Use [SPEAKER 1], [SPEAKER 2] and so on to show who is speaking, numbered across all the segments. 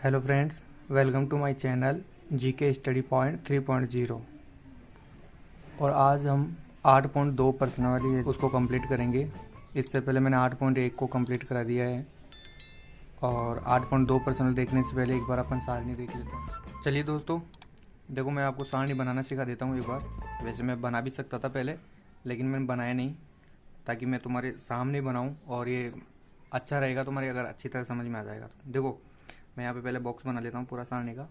[SPEAKER 1] Hello friends, welcome to my channel GK study point 3.0। और आज हम 8.2 पर्सनली है उसको कंप्लीट करेंगे। इससे पहले मैंने 8.1 को कंप्लीट करा दिया है और 8.2 पर्सनल देखने से पहले एक बार अपन सारणी देख लेते हैं। चलिए दोस्तों, देखो मैं आपको सारणी बनाना सिखा देता हूँ एक बार। वैसे मैं बना भी सकता था पहले, लेकिन मैंने बनाया नहीं ताकि मैं तुम्हारे सामने बनाऊँ और ये अच्छा रहेगा तुम्हारे, अगर अच्छी तरह समझ में आ जाएगा। तो देखो, मैं यहाँ पे पहले बॉक्स बना लेता हूँ पूरा सारणी का।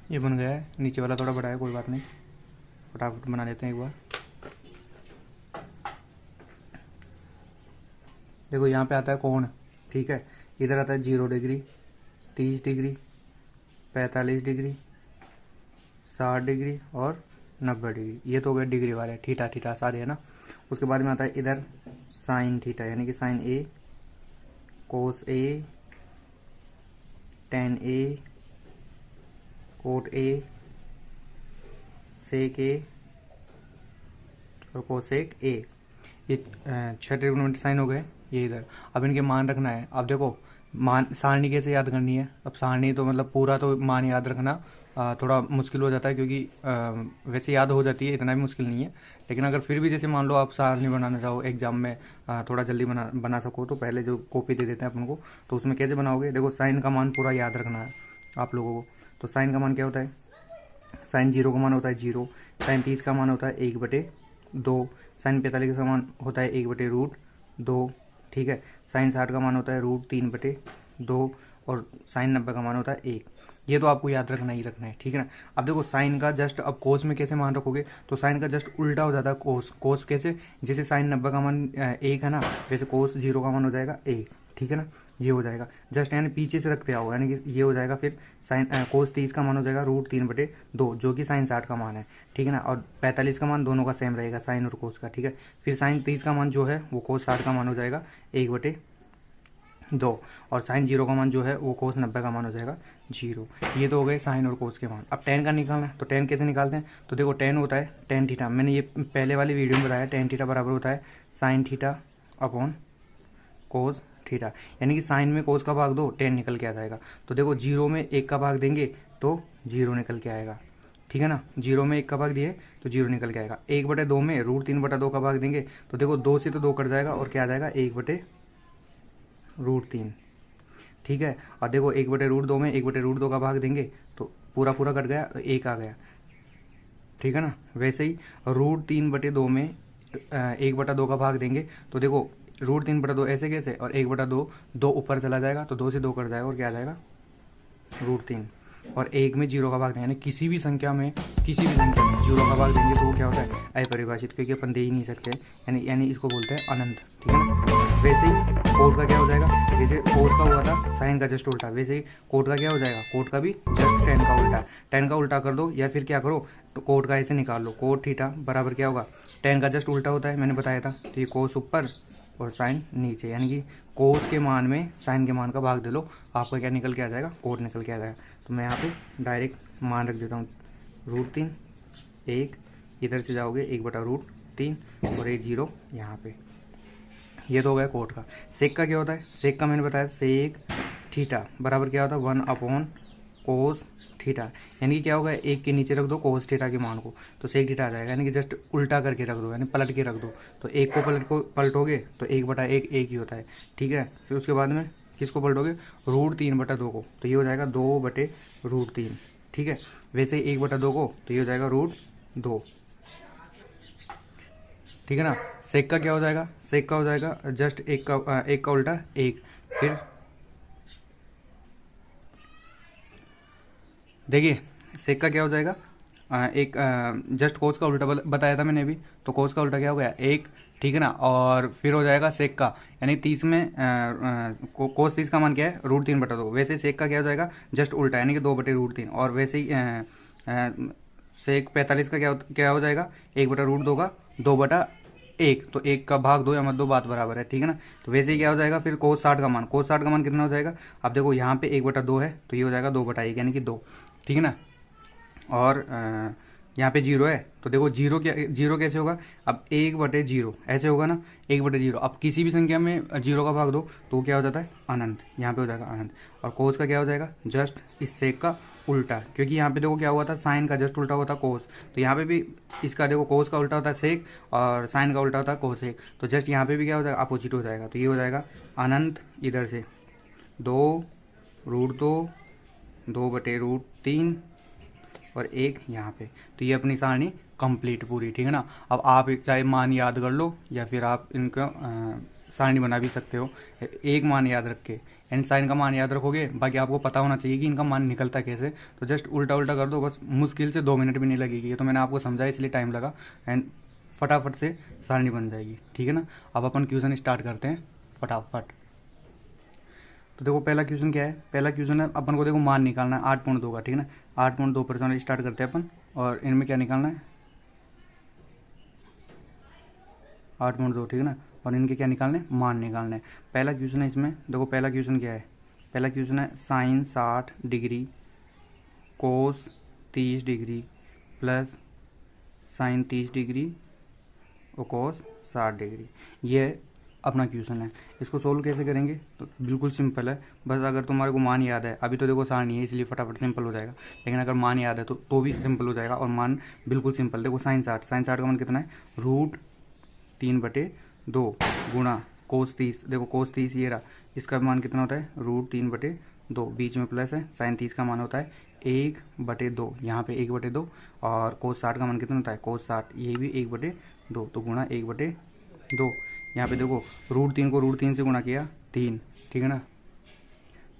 [SPEAKER 1] ये बन गया है। नीचे वाला थोड़ा बड़ा है, कोई बात नहीं, फटाफट बना लेते हैं एक बार। देखो यहाँ पे आता है कोण, ठीक है। इधर आता है 0 डिग्री, 30 डिग्री, 45 डिग्री, 60 डिग्री और 90 डिग्री। ये तो हो गए डिग्री वाले, थीटा थीटा सारे है ना। उसके बाद में आता है इधर साइन थीटा, यानी कि sine A, cos A, tan A, cot A, sec A और कोसेक ए। ये 6 ट्रिग्नोमेट्री साइन हो गए ये इधर। अब इनके मान रखना है। अब देखो, मान सारणी कैसे याद करनी है। अब सारणी तो मतलब पूरा तो मान याद रखना थोड़ा मुश्किल हो जाता है, क्योंकि वैसे याद हो जाती है, इतना भी मुश्किल नहीं है। लेकिन अगर फिर भी जैसे मान लो आप सारणी बनाना चाहो एग्जाम में, थोड़ा जल्दी बना सको, तो पहले जो कॉपी दे देते हैं अपन को, तो उसमें कैसे बनाओगे। देखो, साइन का मान पूरा याद रखना है आप लोगों को। तो साइन का मान क्या होता है, साइन 0 का मान होता है 0, साइन 30 का मान होता है 1/2, साइन 45 का मान होता है 1/√2, ठीक है। साइन 60 का मान होता है √3/2 और साइन 90 का मान होता है 1। ये तो आपको याद रखना ही रखना है, ठीक है ना। अब देखो साइन का जस्ट, अब कोस में कैसे मान रखोगे, तो साइन का जस्ट उल्टा हो जाता है कोस। कोस कैसे, जैसे साइन 90 का मान 1 है ना, वैसे कोस 0 का मान हो जाएगा 1, ठीक है ना। ये हो जाएगा जस्ट, यानी पीछे से रखते आओ, यानी कि ये हो जाएगा। फिर साइन कोस 30 का मान हो जाएगा √3/2, जो कि साइन 60 का मान है, ठीक है ना। और 45 का मान दोनों का सेम रहेगा, साइन और कोस का, ठीक है। फिर साइन 30 का मान जो है वो कोस 60 का मान हो जाएगा 1/2, और साइन 0 का मान जो है वो कोस 90 का मान हो जाएगा 0। ये तो हो गए साइन और कोस के मान। अब टेन का निकालना है, तो टेन कैसे निकालते हैं। तो देखो, टेन होता है टेन थीटा, मैंने ये पहले वाली वीडियो में बताया। टेन थीटा बराबर होता है sine theta upon cos theta, यानी कि साइन में कोस का भाग दो, टेन निकल के आ जाएगा। तो देखो, 0 में 1 का भाग देंगे तो 0 निकल के आएगा, ठीक है ना। 0 में 1 का भाग दिए तो 0 निकल के आएगा। 1/2 में √3/2 का भाग देंगे तो देखो 2 से तो 2 कट जाएगा और क्या आ जाएगा 1/√3, ठीक है। और देखो 1/√2 में 1/√2 का भाग देंगे तो पूरा पूरा कट गया, 1 आ गया, ठीक है ना। वैसे ही √3/2 में 1/2 का भाग देंगे तो देखो √3/2 ऐसे कैसे, और 1/2 2 ऊपर चला जाएगा तो 2 से 2 कट जाएगा और क्या आ जाएगा √3। और 1 में 0 का भाग देंगे, यानी किसी भी संख्या में 0 का भाग देंगे तो वो क्या होता है अपरिभाषित, क्योंकि अपन दे ही नहीं सकते, यानी इसको बोलते हैं अनंत, ठीक है ना। वैसे ही कोट का क्या हो जाएगा, जैसे कोस का हुआ था साइन का जस्ट उल्टा, वैसे ही कोट का क्या हो जाएगा, कोट का भी जस्ट टेन का उल्टा। टेन का उल्टा कर दो, या फिर क्या करो, तो कोट का ऐसे निकाल लो। कोट थीटा बराबर क्या होगा, टेन का जस्ट उल्टा होता है, मैंने बताया था। तो ये कोस ऊपर और साइन नीचे, यानी कि कोस के मान में साइन के मान का भाग दे लो, आपका क्या निकल के आ जाएगा, कोट निकल के आ जाएगा। तो मैं यहाँ पे डायरेक्ट मान रख देता हूँ √3, 1 इधर से जाओगे 1/√3 और 1 0 यहाँ पे। ये तो हो गया कोट का। सेक का क्या होता है, सेक का मैंने बताया सेक थीटा बराबर क्या होता है 1/कोस थीटा, यानी कि क्या होगा, 1 के नीचे रख दो कोस थीटा के मान को तो सेक थीटा आ जाएगा, यानी कि जस्ट उल्टा करके रख दो, यानी पलट के रख दो। तो 1 को पलटोगे तो 1/1 1 ही होता है, ठीक है। फिर उसके बाद में किसको पलटोगे, √3/2 को, तो ये हो जाएगा 2/√3, ठीक है। वैसे ही 1/2 को तो ये हो जाएगा √2, ठीक है ना। सेक का क्या हो जाएगा, सेक का हो जाएगा जस्ट 1 का उल्टा 1। फिर देखिए सेक का क्या हो जाएगा, एक जस्ट कोस का उल्टा बताया था मैंने अभी, तो कोस का उल्टा क्या हो गया 1, ठीक है ना। और फिर हो जाएगा सेक का, यानी 30 में कोस 30 का मान क्या है √3/2, वैसे सेक का क्या हो जाएगा जस्ट उल्टा, यानी कि 2/√3। और वैसे ही सेक 45 का क्या हो जाएगा 1/√2 का 2/1, तो 1 का भाग 2 या मत 2 बात बराबर है, ठीक है ना। तो वैसे ही क्या हो जाएगा फिर कोस 60 का मान, कोस 60 का मान कितना हो जाएगा, अब देखो यहाँ पे 1/2 है तो ये हो जाएगा 2/1 यानी कि 2, ठीक है ना। और यहाँ पे 0 है तो देखो जीरो कैसे होगा, अब 1/0 ऐसे होगा ना, 1/0। अब किसी भी संख्या में 0 का भाग दो तो वो क्या हो जाता है अनंत, यहाँ पे हो जाएगा अनंत। और कोस का क्या हो जाएगा जस्ट इस सेक का उल्टा, क्योंकि यहाँ पे देखो क्या हुआ था साइन का जस्ट उल्टा हुआ था कोस, तो यहाँ पे भी इसका देखो कोस का उल्टा होता है सेक और साइन का उल्टा होता है कोसेक, तो जस्ट यहाँ पे भी क्या हो जाएगा अपोजिट हो जाएगा, तो ये हो जाएगा अनंत इधर से 2√2 2/√3 और 1 यहाँ पे। तो ये अपनी सारणी कंप्लीट पूरी, ठीक है ना। अब आप चाहे मान याद कर लो या फिर आप इनका सारणी बना भी सकते हो, एक मान याद रख के, एंड साइन का मान याद रखोगे, बाकी आपको पता होना चाहिए कि इनका मान निकलता कैसे, तो जस्ट उल्टा उल्टा कर दो बस, मुश्किल से 2 मिनट भी नहीं लगेगी। ये तो मैंने आपको समझाया इसलिए टाइम लगा, एंड फटाफट से सारणी बन जाएगी, ठीक है ना। अब अपन क्वेश्चन स्टार्ट करते हैं फटाफट। तो देखो पहला क्वेश्चन क्या है, पहला क्वेश्चन है अपन को देखो मान निकालना है 8.2 का, ठीक है ना। 8.2% स्टार्ट करते हैं अपन, और इनमें क्या निकालना है 8.2, ठीक है ना। और इनके क्या निकालने मान निकालने। पहला क्वेश्चन है इसमें, देखो पहला क्वेश्चन क्या है, पहला क्वेश्चन है sine 60 degree cos 30 degree plus sine 30 degree और कोस 60 डिग्री, ये अपना क्वेश्चन है। इसको सोल्व कैसे करेंगे, तो बिल्कुल सिंपल है, बस अगर तुम्हारे को मान याद है, अभी तो देखो सारणी है इसलिए फटाफट सिंपल हो जाएगा, लेकिन अगर मान याद है तो भी सिंपल हो जाएगा, और मान बिल्कुल सिंपल। देखो साइन 60 का मान कितना है √3/2 गुणा कोस 30, देखो कोस 30 ये रहा, इसका मान कितना होता है √3/2, बीच में प्लस है, साइन 30 का मान होता है 1/2, यहाँ पे 1/2, और कोस 60 का मान कितना होता है कोस 60 ये भी 1/2, तो गुणा 1/2। यहाँ पे देखो √3 को √3 से गुणा किया 3, ठीक है ना।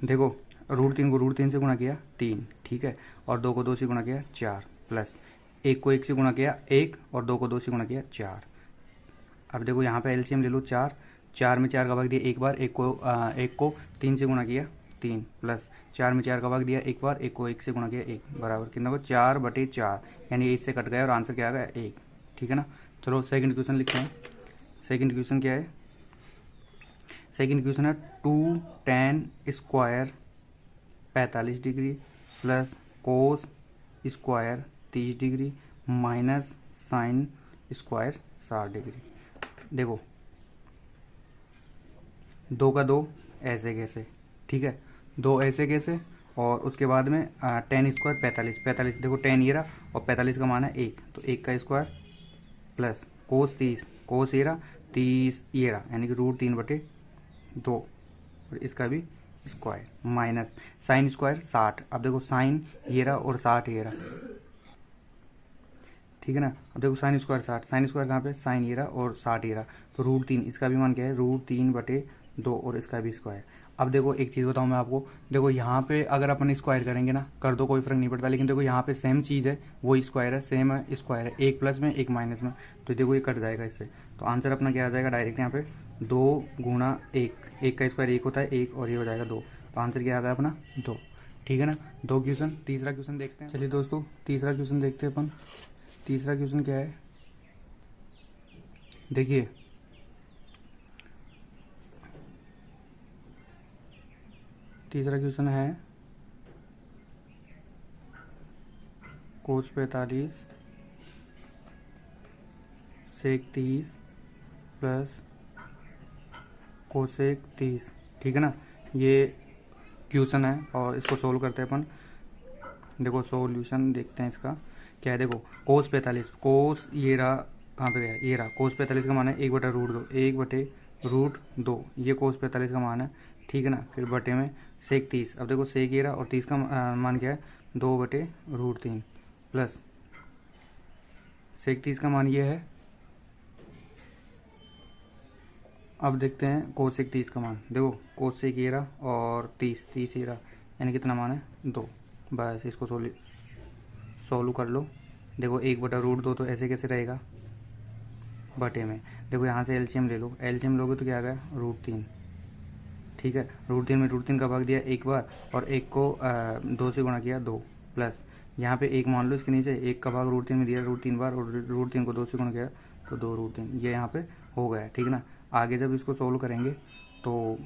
[SPEAKER 1] देखो √3 को √3 से गुणा किया 3, ठीक है, और 2 को 2 से गुणा किया 4, प्लस 1 को 1 से गुणा किया 1, और 2 को 2 से गुणा किया 4। अब देखो यहाँ पे एलसीएम ले लो 4 में 4 का भाग दिया एक बार, 1 को 3 से गुणा किया 3, प्लस 4 में 4 का भाग दिया एक बार, 1 को 1 से गुणा किया 1, बराबर कितना को 4/4, यानी इससे कट गया और आंसर क्या आ गया 1, ठीक है ना। चलो सेकंड क्वेश्चन लिखते हैं। सेकंड क्वेश्चन क्या है, सेकंड क्वेश्चन है 2 tan square 45 degree plus cos square 30 degree minus sine square 60 degree. देखो 2 का 2 ऐसे कैसे, ठीक है, 2 ऐसे कैसे, और उसके बाद में tan स्क्वायर 45, देखो tan ये रहा और 45 का मान है 1, तो 1 का स्क्वायर प्लस कोस 30, कोस ये रहा 30 ये रहा, यानी कि √3/2, और इसका भी स्क्वायर माइनस साइन स्क्वायर 60। अब देखो साइन ये रहा और 60 ये रहा, ठीक है ना। अब देखो साइन स्क्वायर 60, साइन स्क्वायर कहाँ पे साइन ये रहा और 60 ये रहा, तो √3, इसका भी मान क्या है √3/2, और इसका भी स्क्वायर। अब देखो एक चीज़ बताऊँ मैं आपको, देखो यहाँ पे अगर अपन स्क्वायर करेंगे ना, कर दो कोई फर्क नहीं पड़ता, लेकिन देखो यहाँ पे सेम चीज़ है, वो स्क्वायर है, सेम है स्क्वायर है, एक प्लस में एक माइनस में, तो देखो ये कट जाएगा इससे, तो आंसर अपना क्या आ जाएगा डायरेक्ट यहाँ पे 2 गुणा 1 का स्क्वायर 1 होता है 1, और ये हो जाएगा 2, तो आंसर क्या आ गया अपना 2, ठीक है ना। 2 क्वेश्चन। तीसरा क्वेश्चन देखते हैं, चलिए दोस्तों तीसरा क्वेश्चन देखते हैं अपन। तीसरा क्वेश्चन क्या है, देखिए तीसरा क्वेश्चन है कोस 45 सेक 30 प्लस कोसेक 30, ठीक है ना। ये क्वेश्चन है और इसको सोल्व करते हैं अपन। देखो सॉल्यूशन देखते हैं इसका क्या है, देखो कोस 45, कोस ये रहा कहाँ पे गया, ये रहा, कोस 45 का मान है 1/√2, 1/√2, ये कोस 45 का मान है, ठीक है ना। फिर बटे में सेक 30, अब देखो सेक ये रहा और 30 का मान क्या है 2/√3, प्लस सेक 30 का मान ये है। अब देखते हैं कोसेक 30 का मान, देखो कोसेक ये रहा और 30 ये रहा, यानी कितना मान है 2, बस इसको सोल्व कर लो, देखो 1/√2 तो ऐसे कैसे रहेगा, बटे में। देखो यहाँ से एलसीएम ले लो, एलसीएम लोगे तो क्या आ गया, √3। ठीक है, √3 में √3 का भाग दिया एक बार, और एक को 2 से गुणा किया 2, प्लस यहाँ पे एक मान लो इसके नीचे, एक का भाग √3 में दिया √3 बार, और √3 को 2 से गुणा किया तो 2√3, ये यहाँ पे हो गया। ठीक है ना। आगे जब इसको सोल्व करेंगे तो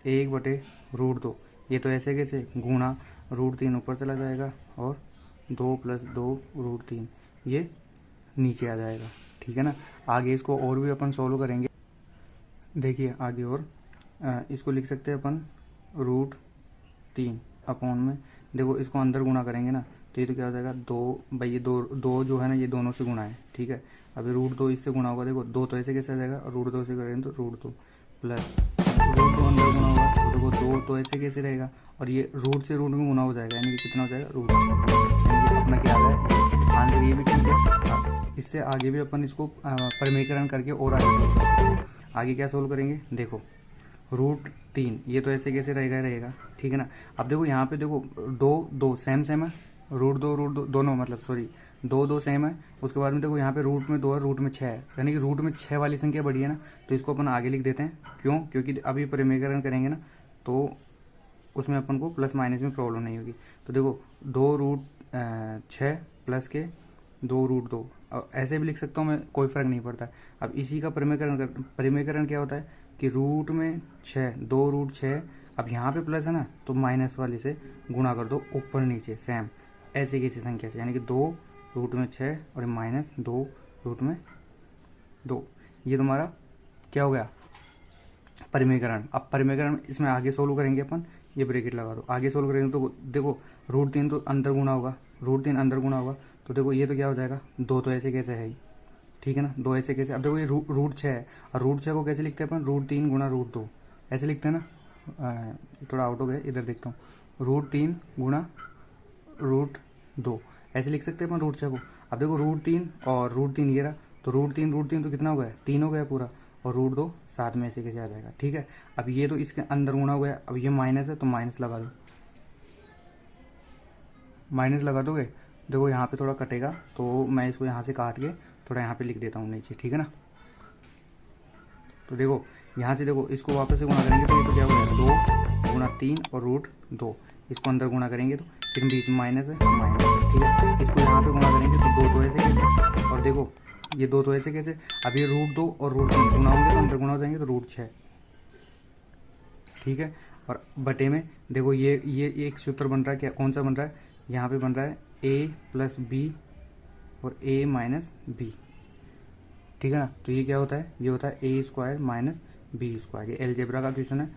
[SPEAKER 1] 1/√2, ये तो ऐसे कैसे गुणा √3 ऊपर चला जाएगा, और 2 + 2√3 ये नीचे आ जाएगा। ठीक है ना। आगे इसको और भी अपन सोल्व करेंगे। देखिए आगे और इसको लिख सकते हैं अपन √3 अपॉन में, देखो इसको अंदर गुणा करेंगे ना तो ये तो क्या हो जाएगा 2, भाई ये दो जो है ना ये दोनों से गुणा है। ठीक है, अभी √2 इससे गुणा होगा, देखो 2 तो ऐसे कैसे आ जाएगा, √2 से करेंगे तो √2 प्लस √2 अंदर गुणा होगा तो देखो 2 तो ऐसे कैसे रहेगा, और ये रूट से रूट में गुणा हो जाएगा, यानी कि कितना हो जाएगा √6, यानी कि अपना क्या आ है आंसर, ये भी ठीक है। इससे आगे भी अपन इसको परिमेयकरण करके और आगे क्या सोल्व करेंगे, देखो √3 ये तो ऐसे कैसे रहेगा। ठीक है ना। अब देखो यहाँ पे देखो 2 सेम है, √2 दोनों मतलब सॉरी 2 सेम है। उसके बाद में देखो यहाँ पे रूट में 2 है, रूट में 6 है, यानी कि रूट में 6 वाली संख्या बड़ी है ना, तो इसको अपन आगे लिख देते हैं। क्यों, क्योंकि अभी परिमेयकरण करेंगे ना तो उसमें अपन को प्लस माइनस में प्रॉब्लम नहीं होगी। तो देखो 2√6 प्लस के 2√2, ऐसे भी लिख सकता हूँ मैं, कोई फर्क नहीं पड़ता। अब इसी का परिमेयकरण क्या होता है कि रूट में 6, 2√6, अब यहाँ पे प्लस है ना तो माइनस वाले से गुणा कर दो ऊपर नीचे सेम, ऐसे किसी संख्या से, यानी कि 2√6 और -2√2, ये तुम्हारा क्या हो गया, परिमेयकरण। अब परिमेयकरण इसमें आगे सोल्व करेंगे अपन, ये ब्रैकेट लगा दो, आगे सोल्व करेंगे तो देखो √3 तो अंदर गुणा होगा, √3 अंदर गुणा होगा, तो देखो ये तो क्या हो जाएगा 2 तो ऐसे कैसे है ही। ठीक है ना, 2 ऐसे कैसे, अब देखो ये √6 है, और √6 को कैसे लिखते हैं अपन, √3 गुणा √2 ऐसे लिखते हैं ना। थोड़ा आउट हो गया, इधर देखता हूँ, √3 गुणा √2 ऐसे लिख सकते हैं अपन √6 को। अब देखो √3 और √3 ये रहा, तो √3 तो कितना हो गया, 3 हो गया पूरा, और √2 साथ में ऐसे कैसे आ जाएगा। ठीक है, अब ये तो इसके अंदर गुणा हो गया, अब ये माइनस है तो माइनस लगा दो, माइनस लगा दोगे, देखो यहाँ पे थोड़ा कटेगा तो मैं इसको यहाँ से काट के थोड़ा यहाँ पे लिख देता हूँ नीचे। ठीक है ना। तो देखो यहाँ से देखो इसको वापस से गुणा करेंगे तो ये तो क्या हो जाएगा 2 गुणा 3 और √2, इसको अंदर गुणा करेंगे तो फिर बीच में माइनस है। ठीक है, इसको यहाँ पे गुणा करेंगे तो 2 तो ऐसे कैसे, और देखो ये 2 तो ऐसे कैसे, अब ये √2 और √3 गुणा होंगे तो अंदर गुणा हो जाएंगे तो √6। ठीक है, और बटे में देखो ये एक सूत्र बन रहा है, क्या कौन सा बन रहा है, यहाँ पे बन रहा है a + b और a - b। ठीक है ना, तो ये क्या होता है, ये होता है a² - b², ये एलजेब्रा का क्वेश्चन है,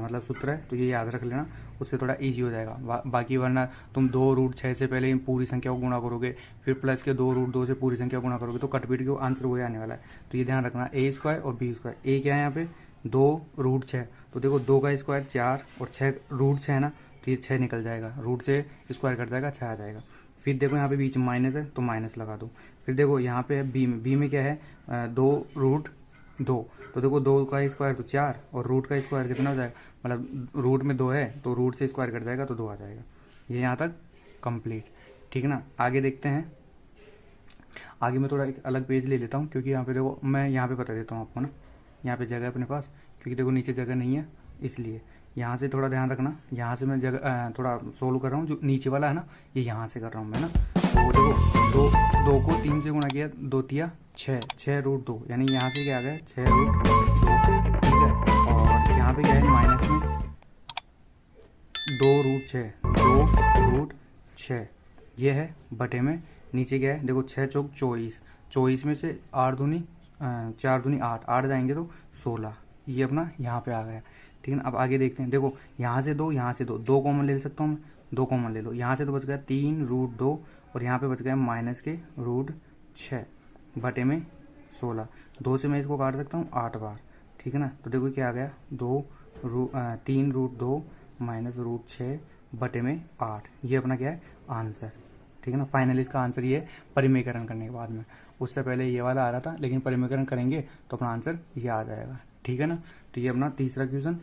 [SPEAKER 1] मतलब सूत्र है, तो ये याद रख लेना, उससे थोड़ा इजी हो जाएगा। बाकी वरना तुम 2√6 से पहले पूरी संख्या को गुणा करोगे, फिर प्लस के 2√2 से पूरी संख्या गुणा करोगे तो कटपीट के आंसर वही आने वाला है। तो ये ध्यान रखना, a² और b², a क्या है यहाँ पे 2√6, तो देखो 2 का स्क्वायर 4 और 6 √6 है ना, तो ये 6 निकल जाएगा, रूट से स्क्वायर कट जाएगा, 6 आ जाएगा। फिर देखो यहाँ पे बीच में माइनस है तो माइनस लगा दो। फिर देखो यहाँ पे बी में क्या है 2√2, तो देखो 2 का स्क्वायर तो 4 और रूट का स्क्वायर कितना हो जाएगा, मतलब रूट में 2 है तो रूट से स्क्वायर कट जाएगा तो 2 आ जाएगा। ये यहाँ तक कंप्लीट। ठीक है ना, आगे देखते हैं। आगे मैं थोड़ा एक अलग पेज ले लेता हूँ, क्योंकि यहाँ पे देखो मैं यहाँ पे बता देता हूँ आपको ना, यहाँ पे जगह अपने पास, क्योंकि देखो नीचे जगह नहीं है, इसलिए यहाँ से थोड़ा ध्यान रखना। यहाँ से मैं जगह थोड़ा सोल्व कर रहा हूँ, जो नीचे वाला है ना ये यहाँ से कर रहा हूँ मैं ना। तो देखो 2 को 3 से गुणा किया, 2 तिया 6, 6√2, यानी यहाँ से क्या आ गया 6√2। ठीक है, और यहाँ पे क्या है माइनस में 2√6, ये है बटे में नीचे क्या है, देखो 6 चौक 24, 24 में से 8 दूनी 4 दूनी 8, 8 जाएंगे तो 16, ये अपना यहाँ पे आ गया। ठीक है ना, अब आगे देखते हैं। देखो यहाँ से 2, यहाँ से 2 कॉमन ले सकता हूँ मैं, 2 कॉमन ले लो, यहाँ से तो बच गया 3√2 और यहाँ पे बच गया माइनस के √6 बटे में 16, 2 से मैं इसको काट सकता हूँ 8 बार। ठीक है ना, तो देखो क्या आ गया 3√2 माइनस √6 बटे में 8, ये अपना क्या है आंसर। ठीक है ना, फाइनली इसका आंसर ये परिमेयकरण करने के बाद में, उससे पहले ये वाला आ रहा था, लेकिन परिमेयकरण करेंगे तो अपना आंसर ये आ जाएगा। ठीक है ना, तो ये अपना तीसरा क्वेश्चन।